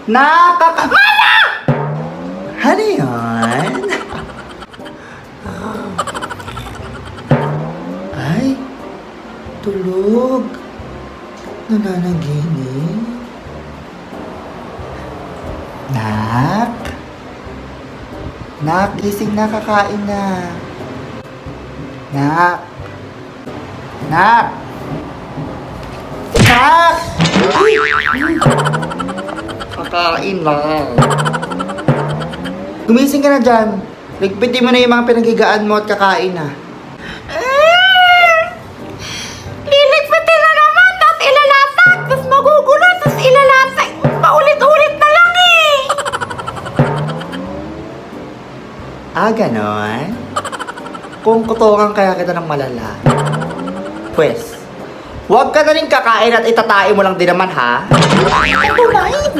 Mana! Ano yan? Ay, tulog. Nananaginip. Nak? Nak, gising na, kakain na. Nak? Nak? Nak! Kakain lang. Gumising ka na dyan. Ligpitin mo na yung mga pinaghigaan mo at kakain na. Liligpitin na naman, tapos ilalatag, tapos magugulo, tapos ilalatag. Paulit-ulit na lang eh. Ah, ganon? Kung kutungan kaya kita ng malala. Pwes, huwag ka na rin kakain at itatain mo lang din naman, ha? Kumain.